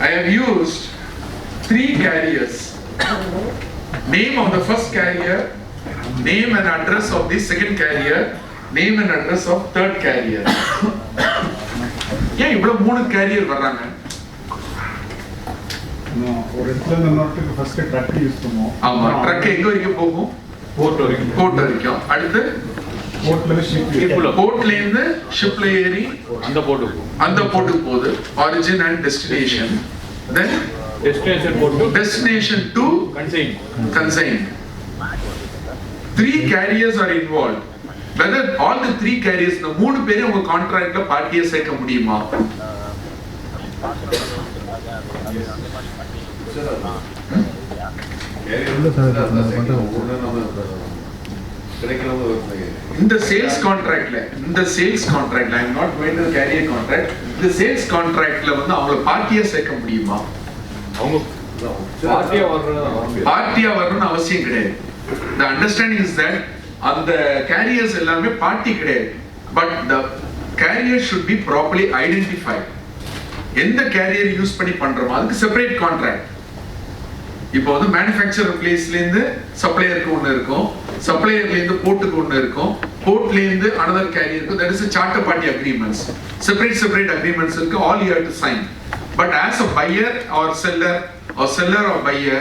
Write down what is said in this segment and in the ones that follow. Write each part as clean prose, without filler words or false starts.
I have used 3 carriers. Name of the first carrier, name and address of the second carrier, name and address of third carrier. ஏன் இவ்வளவு 3 carrier வர்றாங்க? ஒரு இடத்துல இந்த நோட்டுக்கு first drug use பண்ணுவோம். ஆமா, drug எங்க வரைக்கும் போகும்? போர்ட் வரைக்கும். அடுத்து போர்ட்ல இருந்து ஷிப்ல ஏறி அந்த போர்ட்டுக்கு போகுது. Origin and destination. Then destination to consign. 3 carriers are involved. Whether all the 3 carriers, the 3 பேரும் உங்க கான்ட்ராக்ட்ல பார்ட்டியை சேர்க்க முடியுமா? இந்த சேல்ஸ் கான்ட்ராக்ட்ல I am not going to carry a contract. இந்த சேல்ஸ் கான்ட்ராக்ட்ல வந்து அவங்கள பார்ட்டியை சேர்க்க முடியுமா? அவங்க பார்ட்டியா வரணும்னு அவசியம் கிடையாது. The understanding is that அந்த carriers எல்லாமே பார்ட்டி கிடையாது. But the carrier should be properly identified. எந்த carrier யூஸ் பண்ணி பண்றோமோ அதுக்கு செப்பரேட் கான்ட்ராக்ட். இப்போ வந்து மேனுஃபேக்சரர் பிளேஸ்ல இருந்து சப்ளையருக்கு ஒன்னு இருக்கும், சப்ளையர்ல இருந்து போர்ட்டுக்கு ஒன்னு இருக்கும், போர்ட்ல இருந்து another carrier இருக்கு. That is a charter party agreements. Separate agreements இருக்கு. All you have to sign. But as a buyer or seller or buyer,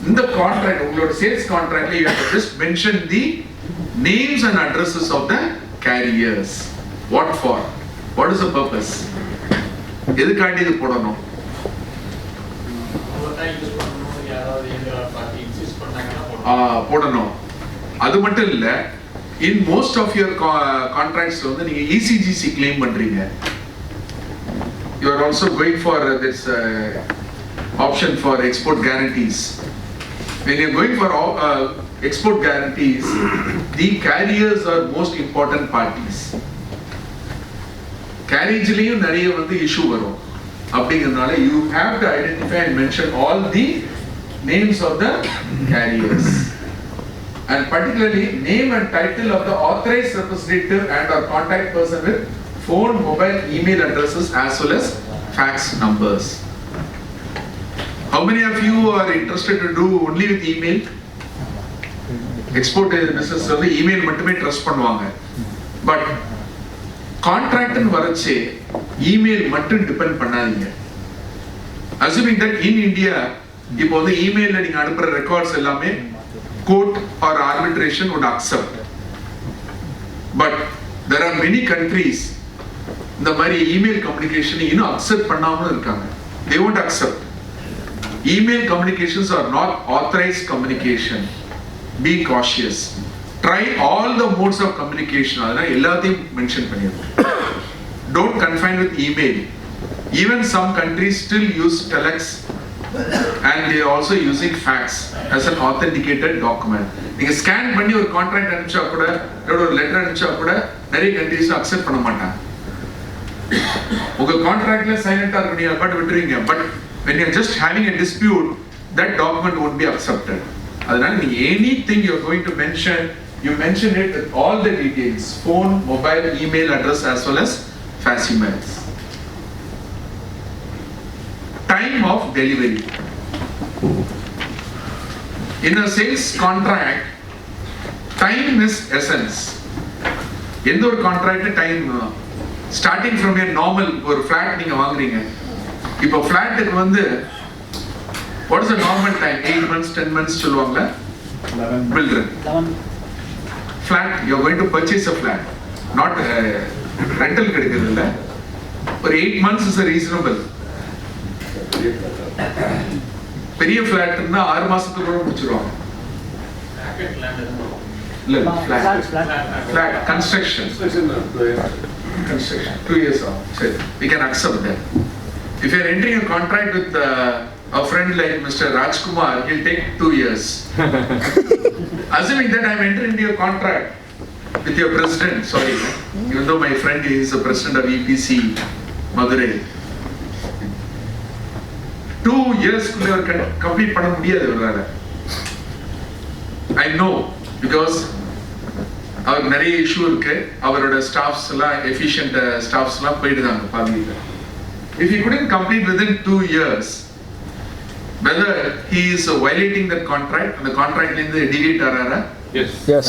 in the contract, your sales contract, you have to just mention the names and addresses of the carriers. What for? What is the purpose? எதுக்காண்டி இது போடணும்? போடணும். அது மட்டும் இல்ல, in most of your contracts வந்து நீங்க ECGC claim பண்றீங்க. You are also going for this option for export guarantees. When you are going for export guarantees, the carriers are most important parties. Carriage-லையும் நிறைய வந்து issue வரும். அப்படிங்கறதுனால you have to identify and mention all the names of the carriers. And particularly name and title of the authorized representative and or contact person with phone, mobile, email addresses as well as fax numbers. How many of you are interested to do only with email? Export business வந்து email மட்டுமே trust பண்ணுவாங்க. But கான்ட்ராக்ட்னு வரச்சே email மட்டும் depend பண்ணாதீங்க. Assuming that in India இப்போ வந்து emailல நீங்க அனுப்புற ரெக்கார்ட்ஸ் எல்லாமே court or arbitration would accept. But there are many countries இந்த மாதிரி email communication இன்னும் accept பண்ணாமலும் இருக்காங்க. They won't accept. Email communications are not authorized communication. Be cautious. Try all the modes of communication. அதனால எல்லாத்தையும் mention பண்ணிருக்கோம். Don't confine with email. Even some countries still use telex and they are also using fax as an authenticated document. நீங்க scan பண்ணி ஒரு contract அனுப்பிச்சா கூட ஒரு letter அனுப்பிச்சா கூட நிறைய கண்ட்ரீஸ் அக்செப்ட் பண்ண மாட்டாங்க. உங்க கான்ட்ராக்ட்ல சைலண்டா இருக்கீங்க பட் விட்டுறீங்க. But when you are just having a dispute, that document won't be accepted. அதனால நீங்க anything you are going to mention, you mention it with all the details: phone, mobile, email address as well as fax emails. Time of delivery. In a sales contract, time is essence. எந்த ஒரு contract time starting from A normal ஒரு flat நீங்க வாங்குறீங்க. இப்போ ஃபிளாட்டுக்கு வந்து what is the normal time? 8 months, 10 months சொல்லுவாங்கல. builder flat, you are going to purchase a flat, not rental கிடைக்கிறது இல்ல. ஒரு 8 months is a reasonable. பெரிய ஃபிளாட்னா 6 மாசத்துக்குள்ள முடிச்சிருவாங்க. இல்ல flat construction 2 years off. So we can accept that. If you are entering a contract with a friend like Mr. Rajkumar, he'll take 2 years. Assuming that I am entering into a contract with your president, sorry, even though my friend is the president of EPC Madurai, 2 years complete பண்ண முடியாது அவரால. I know because அவர் நிறைய issue இருக்கு. அவரோட staffs எல்லாம் efficient staffs எல்லாம் போயிடுதாங்க பாதியில. If he couldn't complete within 2 years, whether he is violating that contract and the contract in the deviate arara? Yes. Yes.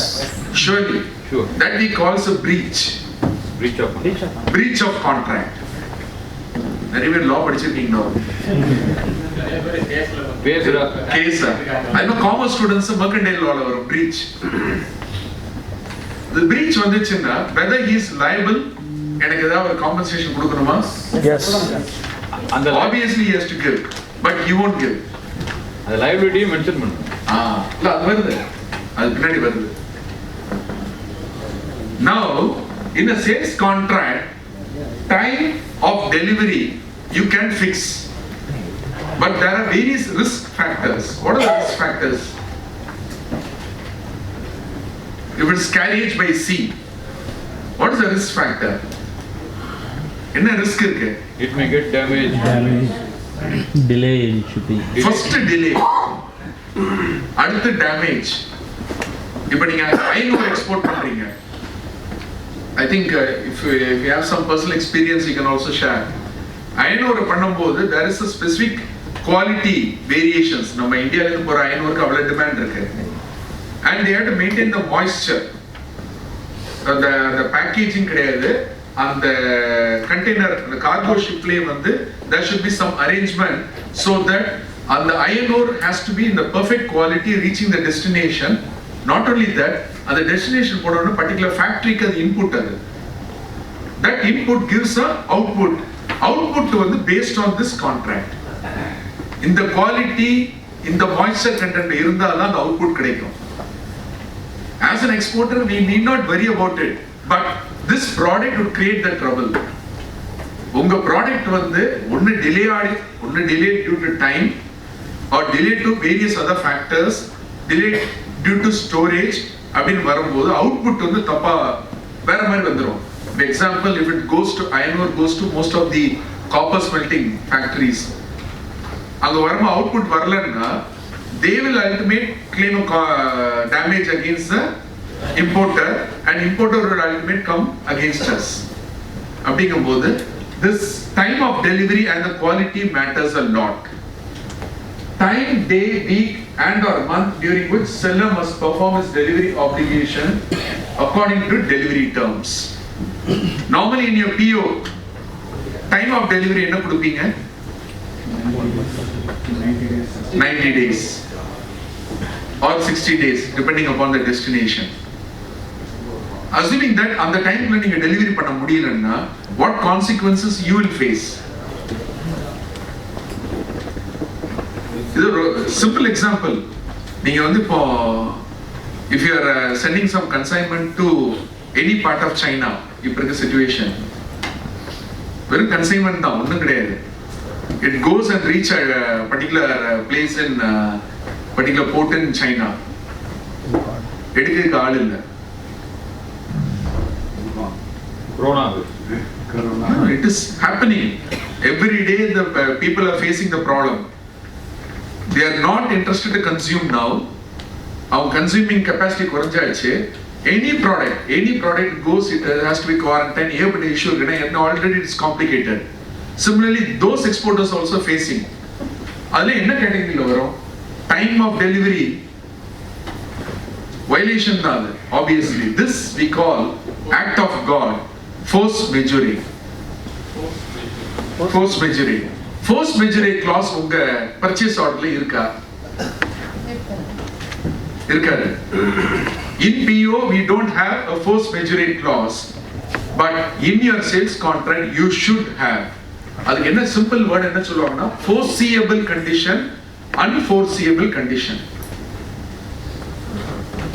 Surely. Sure. That he calls a breach. Breach of contract. Breach of contract. நிறைய பேர் law படிச்சிருக்கீங்களோ? பேசுறா. Case. I'm a commerce students mercantile law வரும் breach. The breach வந்துச்சுன்னா whether he is liable எனக்கு ஏதாவது ஒரு compensation கொடுக்கணுமா? Yes. அந்த Obviously he has to give, but he won't give. அந்த liability மென்ஷன் பண்ணு. இல்ல அது வருது. அது பின்னாடி வருது. Now in a sales contract, time of delivery you can fix, but there are various risk factors. What are the risk factors? If it's carriage by sea, what is the risk factor? என்ன risk இருக்கு? It may get damaged. Damage. Delay in shipping. First delay, அடுத்து damage. இப்போ நீங்க 500 export பண்றீங்க. I think if you have some personal experience, you can also share. 500 பண்ணும்போது there is a specific quality variations. நம்ம இந்தியால இருந்து போற 500க்கு அவ்வளவு demand இருக்கு. And they have to maintain the moisture. The packaging கிடையாது. அந்த container, the cargo shipலயே வந்து there should be some arrangement so that அந்த iron ore has to be in the perfect quality reaching the destination. Not only that, அந்த destination போடணும் particular factoryக்கு அது input அது. That input gives a output. Output வந்து based on this contract. இந்த quality, இந்த moisture content இருந்தாதான் அந்த output கிடைக்கும். As an exporter, we need not worry about it. But this product would create the trouble. உங்க product வந்து ஒன்னு delay due to time or delay to various other factors, delay due to storage அப்படின்னு வரும்போது output வந்து தப்பா வேற மாதிரி வந்துரும். For example, if it goes to iron ore goes to most of the copper smelting factories, அங்க வரும்போது output வரலன்னா they will ultimately claim a damage against the importer, and importer will ultimately come against us. அப்படிங்கும்போது this time of delivery and the quality matters a lot. Time, day, week and or month during which seller must perform his delivery obligation according to delivery terms. Normally in your PO, time of delivery என்ன கொடுப்பீங்க? 90 days or 60 days depending upon the destination. Assuming that அந்த டைம்ல நீங்க delivery பண்ண முடியலன்னா what consequences you will face? இது ஒரு simple example. நீங்க வந்து இப்போ if you are sending some consignment to any part of China, இப்ப இருக்க situation வெறும் consignment தான், ஒண்ணும் கிடையாது. It goes and reach a particular place in particular port in China. எடுக்கிறதுக்கு ஆள் இல்லை. Corona. It is happening every day. The people are facing the problem. They are not interested to consume now. Our consuming capacity குறைஞ்சாச்சு. Any product goes, it has to be quarantined. But issue already it is complicated. Similarly, those exporters also facing. அதுல என்ன கேட்டகரியில வரும்? Time of delivery violation தான் அது. Obviously, this we call act of God, force majeure. Force majeure. Force majeure clause உங்க purchase orderல இருக்கா? இருக்காது. In PO we don't have a force majeure clause, but in your sales contract you should have. அதுக்கு என்ன simple word என்ன சொல்லுவாங்கன்னா foreseeable condition, unforeseeable condition.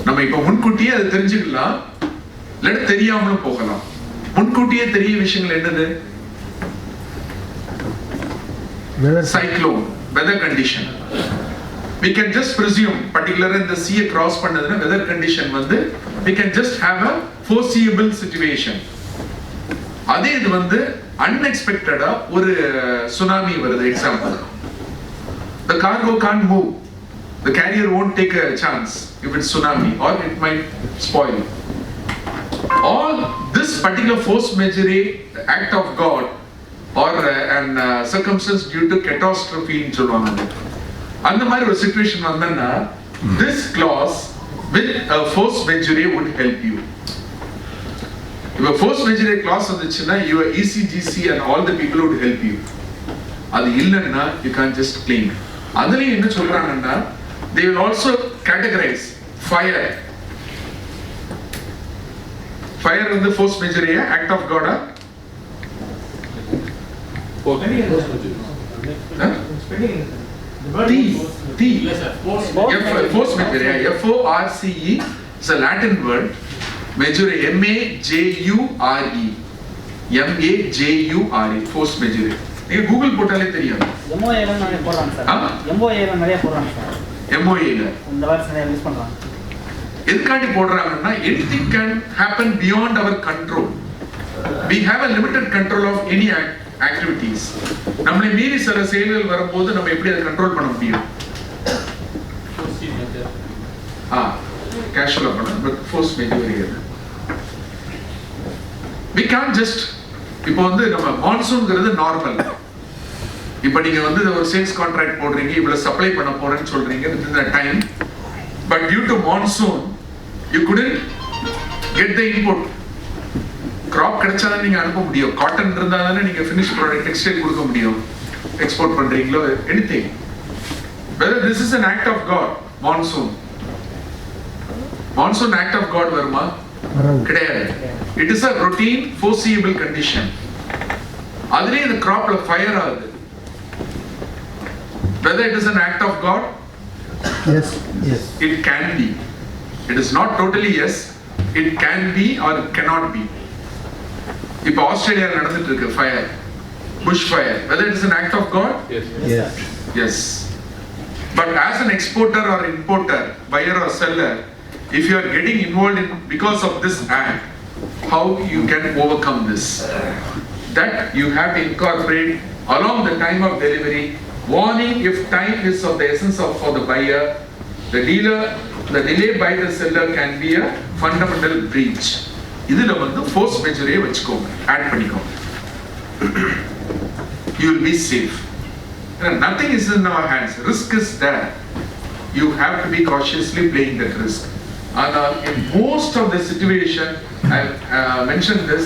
நம்ம இப்ப முன்கூட்டியே அது தெரிஞ்சுக்கலாம், இல்ல தெரியாமலும் போகலாம். முன்கூட்டியே தெரிய விஷயங்கள் என்னது? Cyclone, weather condition. We can just presume, particularly in the sea cross பண்ணதுனா weather condition வந்து we can just have a foreseeable situation. அதே இது வந்து unexpected ஒரு tsunami வருது example. The cargo can't move. The carrier won't take a chance if it's tsunami or it might spoil. All this particular force majeure act of God or an circumstance due to catastrophe ன்னு சொல்லுவாங்க. அந்த மாதிரி ஒரு situation வந்தா this clause with a force majeure would help you. If a force majeure clause வந்துச்சுன்னா your ECGC and all the people would help you. அது இல்லைன்னா you can't just claim. அதுலயும் என்ன சொல்றாங்கன்னா they will also categorize fire. Fire வந்து force majeure act of God ah? Force majeure, F-O-R-C-E is a Latin word. Majeure, M-A-J-U-R-E, M-A-J-U-R-E, force majeure. நீங்க Google போட்டாலே தெரியும். MOA ல நிறைய போடுறாங்க சார். MOA ல நிறைய போடுறாங்க சார். MOA ல இந்த வேர்ட்ஸ் நிறைய யூஸ் பண்றாங்க. எதுக்காண்டி போடுறாங்கன்னா anything can happen beyond our control. We have a limited control of any activities. நம்மளை மீறி சில செயல்கள் வரும்போது நம்ம எப்படி அதை கண்ட்ரோல் பண்ண முடியும்? கேஷுவலா பண்ணலாம், but force major. we can't just இப்போ வந்து நம்ம மான்சூன்ங்கிறது நார்மல். இப்போ நீங்க வந்து ஒரு சேல்ஸ் கான்ட்ராக்ட் போடுறீங்க, இவ்வளவு சப்ளை பண்ண போறேன்னு சொல்றீங்க within the time, but due to monsoon you couldn't get the input. crop கிடைச்சாதான் நீங்க அனுப்ப முடியும். காட்டன் இருந்தா தானே நீங்க ஃபினிஷ் ப்ராடக்ட் டெக்ஸ்டைல் கொடுக்க முடியும். எக்ஸ்போர்ட் பண்றீங்களோ anything. whether this is an act of God, monsoon act of God வருமா? கிடையாது. it is a routine foreseeable condition. அதுலயே இந்த cropல fire ஆகுது. whether it is an act of God, Yes. it can be. It is not totally yes, it can be or it cannot be. இப்போ Australia நடந்துட்டு இருக்கு fire, bush fire. whether it is an act of God, yes. but as an exporter or importer, buyer or seller, if you are getting involved in because of this act, how you can overcome this? That you have to incorporate along the time of delivery warning if time is of the essence of for the buyer, the delay by the seller can be a fundamental breach. இதுல வந்து force majeure வச்சுக்கோங்க, add பண்ணிக்கோங்க. You will be safe. Nothing is in our hands. Risk is there. You have to be cautiously playing that risk. In most of the situation, I mentioned this,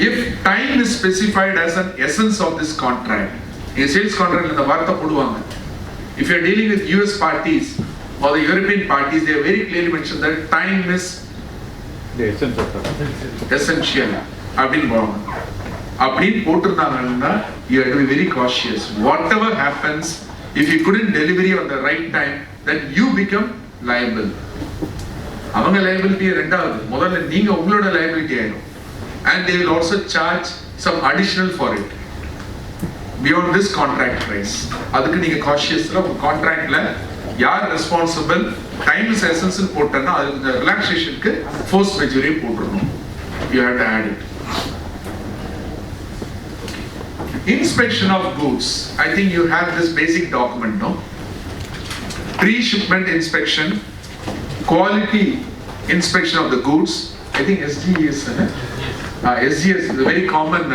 if time is specified as an essence of this contract, in sales contract இந்த வார்த்தை போடுவாங்க. If you are dealing with US parties or the European parties, they have very clearly mentioned that time is the essence of it. essential. அப்படின்னு போட்டிருந்தாங்கன்னா you have to be very cautious. Whatever happens, if you couldn't deliver on the right time, then you become liable. அவங்க liability ரெண்டாவது, முதல்ல நீங்க உங்களோட liability ஆயிடும். And they will also charge some additional for it beyond this contract price. அதுக்கு நீங்க cautiously உங்க contractல யார் ரெஸ்பான்சிபிள், டைம் இஸ் எசன்ஸ் போட்டேன்னா அதுக்கு ரிலாக்ஸேஷனுக்கு force மெஜூரே போட்டுருணும். You have to add it. Inspection of goods. I think you have this basic document, no? Pre-shipment inspection, quality inspection of the goods. I think SGS, SGS is a very common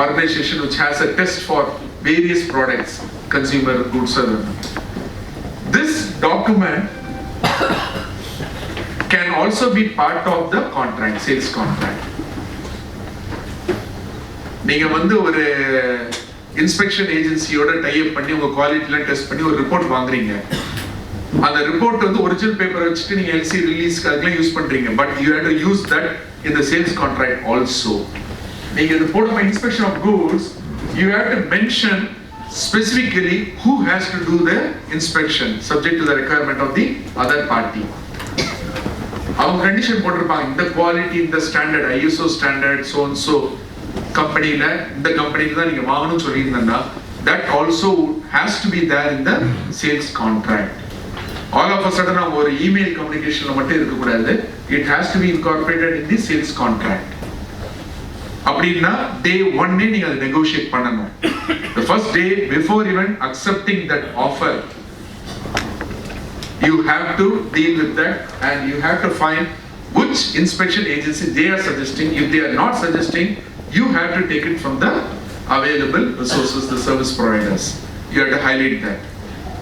organization which has a test for various products, consumer goods. This document can also be part of the contract, sales contract. நீங்க வந்து ஒரு inspection ஏஜென்சியோட tie அப் பண்ணி உங்க குவாலிட்டிலாம் test பண்ணி ஒரு report வாங்குறீங்க. அந்த ரிப்போர்ட் வந்து ஒரிஜினல் பேப்பர் வச்சுட்டு நீங்க எல்சி ரிலீஸ்க்கு அதெல்லாம் யூஸ் பண்றீங்க. But you have to use that in the sales contract also. நீங்க இது போடுற inspection of goods, you have to mention specifically who has to do the inspection subject to the requirement of the other party. அவங்க condition போட்டிருப்பாங்க, இந்த quality, இந்த standard, ISO standard, so and so கம்பெனில இந்த கம்பெனில தான் நீங்க வாங்கணும்னு சொல்லியிருந்தா that also has to be there in the sales contract. All of a sudden ஒரு இமெயில் கம்யூனிகேஷன்ல மட்டும் இருக்க கூடாது. It has to be incorporated in the sales contract. அப்படின்னா day 1 நீங்க அதை negotiate பண்ணணும். The first day before even accepting that offer, you have to deal with that and you have to find which inspection agency they are suggesting. If they are not suggesting, you have to take it from the available resources, the service providers. You have to highlight that.